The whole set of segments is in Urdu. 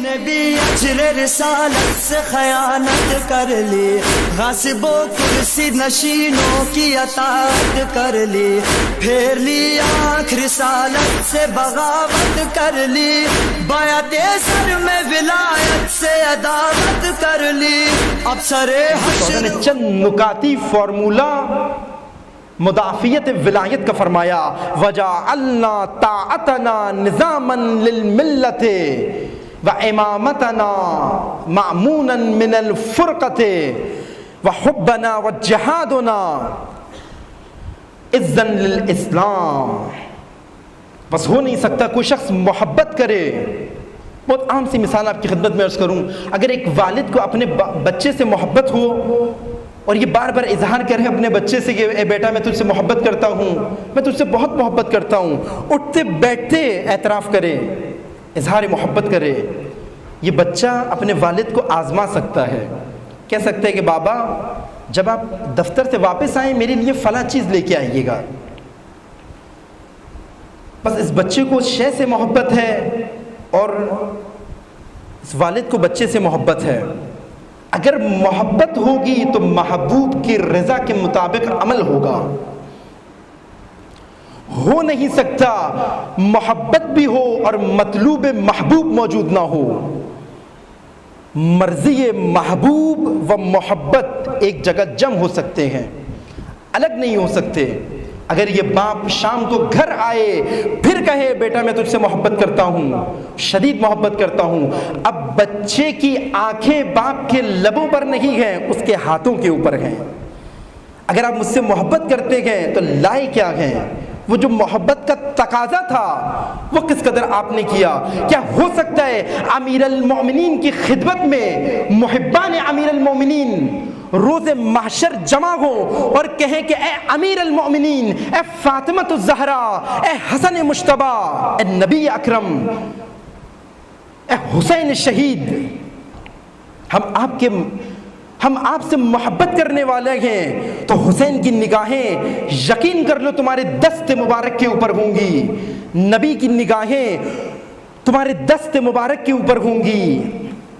نے بھی اجر رسالت سے خیانت کر لی، غاصب و کرسی نشینوں کی اطاعت کر لی، پھیر لی آنکھ رسالت سے بغاوت کر لی، بیعت سر میں ولایت سے عداوت کر لی، اب سر حشر چند نکاتی فارمولا مضافیت ولایت کا فرمایا، وجعلنا طاعتنا نظاما للملت وامامتنا معمونا من الفرقت وحبنا وجہادنا عزا للاسلام۔ بس ہو نہیں سکتا کوئی شخص محبت کرے، بہت عام سی مثال آپ کی خدمت میں عرض کروں، اگر ایک والد کو اپنے بچے سے محبت ہو اور یہ بار بار اظہار کرے اپنے بچے سے کہ اے بیٹا میں تجھ سے محبت کرتا ہوں، میں تجھ سے بہت محبت کرتا ہوں، اٹھتے بیٹھتے اعتراف کرے، اظہار محبت کرے، یہ بچہ اپنے والد کو آزما سکتا ہے، کہہ سکتا ہے کہ بابا جب آپ دفتر سے واپس آئیں میرے لیے فلاں چیز لے کے آئیے گا۔ بس اس بچے کو اس شے سے محبت ہے اور اس والد کو بچے سے محبت ہے۔ اگر محبت ہوگی تو محبوب کی رضا کے مطابق عمل ہوگا۔ ہو نہیں سکتا محبت بھی ہو اور مطلوب محبوب موجود نہ ہو۔ مرضی محبوب و محبت ایک جگہ جمع ہو سکتے ہیں، الگ نہیں ہو سکتے۔ اگر یہ باپ شام کو گھر آئے پھر کہے بیٹا میں تجھ سے محبت کرتا ہوں، شدید محبت کرتا ہوں، اب بچے کی آنکھیں باپ کے لبوں پر نہیں ہیں، اس کے ہاتھوں کے اوپر ہیں۔ اگر آپ مجھ سے محبت کرتے گئے تو لائے کیا ہیں؟ وہ جو محبت کا تقاضا تھا وہ کس قدر آپ نے کیا؟ کیا ہو سکتا ہے امیر المومنین کی خدمت میں محبان امیر المومنین روز محشر جمع ہوں اور کہیں کہ اے امیر المومنین، اے فاطمہ الزہرا، اے حسن مجتبی، اے نبی اکرم، اے حسین شہید، ہم آپ سے محبت کرنے والے ہیں، تو حسین کی نگاہیں یقین کر لو تمہارے دست مبارک کے اوپر ہوں گی، نبی کی نگاہیں تمہارے دست مبارک کے اوپر ہوں گی،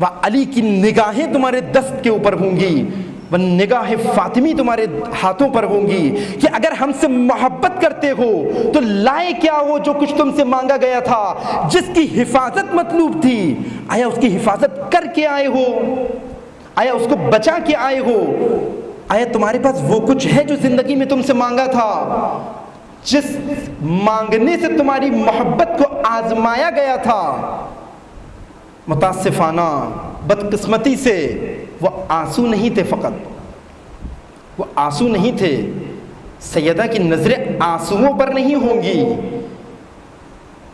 و علی کی نگاہیں تمہارے دست کے اوپر ہوں گی، و نگاہ فاطمی تمہارے ہاتھوں پر ہوں گی، کہ اگر ہم سے محبت کرتے ہو تو لائے کیا ہو جو کچھ تم سے مانگا گیا تھا، جس کی حفاظت مطلوب تھی، آیا اس کی حفاظت کر کے آئے ہو؟ آیا اس کو بچا کے آئے ہو؟ آیا تمہارے پاس وہ کچھ ہے جو زندگی میں تم سے مانگا تھا؟ جس مانگنے سے تمہاری محبت کو آزمایا گیا تھا، متاسفانہ بدقسمتی سے وہ آنسو نہیں تھے، فقط وہ آنسو نہیں تھے۔ سیدہ کی نظریں آنسوؤں پر نہیں ہوں گی،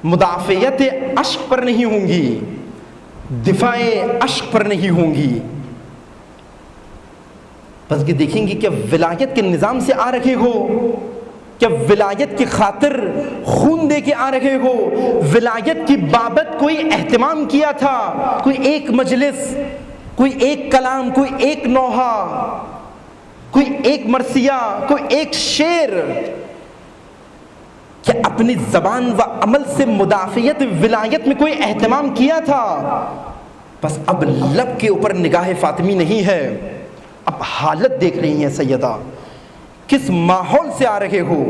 مدافعت اشک پر نہیں ہوں گی، دفاع اشک پر نہیں ہوں گی، بلکہ دیکھیں گی کہ ولایت کے نظام سے آ رہے ہو، کیا ولایت کی خاطر خون دے کے آ رہے ہو، ولایت کی بابت کوئی اہتمام کیا تھا، کوئی ایک مجلس، کوئی ایک کلام، کوئی ایک نوحہ، کوئی ایک مرثیہ، کوئی ایک شعر، کہ اپنی زبان و عمل سے مدافعت ولایت میں کوئی اہتمام کیا تھا؟ بس اب لب کے اوپر نگاہ فاطمی نہیں ہے، اب حالت دیکھ رہی ہیں سیدہ، کس ماحول سے آ رہے ہو،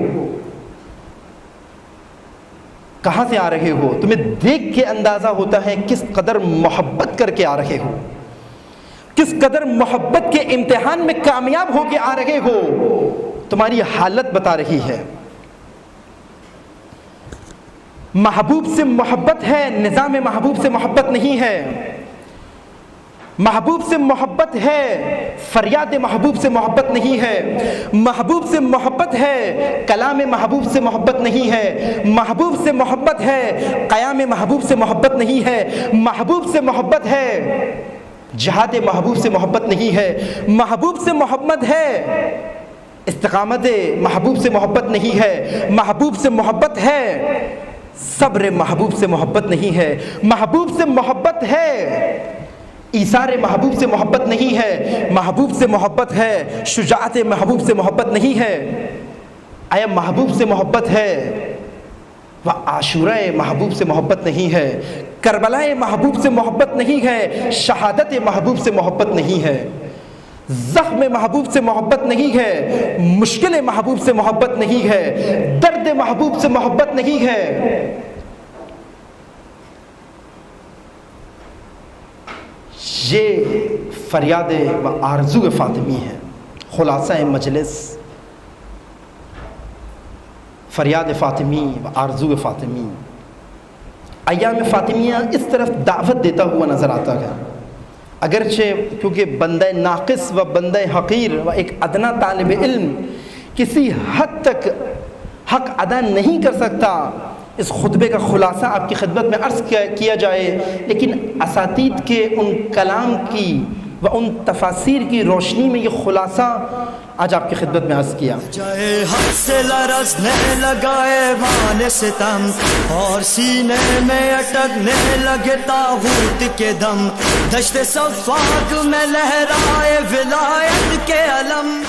کہاں سے آ رہے ہو، تمہیں دیکھ کے اندازہ ہوتا ہے کس قدر محبت کر کے آ رہے ہو، کس قدر محبت کے امتحان میں کامیاب ہو کے آ رہے ہو، تمہاری حالت بتا رہی ہے۔ محبوب سے محبت ہے، نظام محبوب سے محبت نہیں ہے۔ محبوب سے محبت ہے، فریاد محبوب سے محبت نہیں ہے۔ محبوب سے محبت ہے، کلام محبوب سے محبت نہیں ہے۔ محبوب سے محبت ہے، قیام محبوب سے محبت نہیں ہے۔ محبوب سے محبت ہے، جہاد محبوب سے محبت نہیں ہے۔ محبوب سے محبت ہے، استقامت محبوب سے محبت نہیں ہے۔ محبوب سے محبت ہے، صبر محبوب سے محبت نہیں ہے۔ محبوب سے محبت ہے، ایثار محبوب سے محبت نہیں ہے۔ محبوب سے محبت ہے، شجاعت محبوب سے محبت نہیں ہے۔ آیا محبوب سے محبت ہے وہ عاشورہ محبوب سے محبت نہیں ہے، کربلا محبوب سے محبت نہیں ہے، شہادت محبوب سے محبت نہیں ہے، زخم محبوب سے محبت نہیں ہے، مشکل محبوب سے محبت نہیں ہے، درد محبوب سے محبت نہیں ہے۔ یہ فریاد و آرزو فاطمی ہے، خلاصہ مجلس فریاد فاطمی و آرزو فاطمی۔ ایام فاطمیہ اس طرف دعوت دیتا ہوا نظر آتا ہے، اگرچہ کیونکہ بندہ ناقص و بندہ حقیر و ایک ادنا طالب علم کسی حد تک حق ادا نہیں کر سکتا، اس خطبے کا خلاصہ آپ کی خدمت میں عرض کیا جائے، لیکن اساتید کے ان کلام کی و ان تفاسیر کی روشنی میں یہ خلاصہ آج آپ کی خدمت میں عرض کیا۔ جائے حق سے لرزنے لگائے مان ستم، اور سینے میں اٹکنے لگے طاغوت کے دم، دشت صفاق میں لہرائے ولایت کے علم۔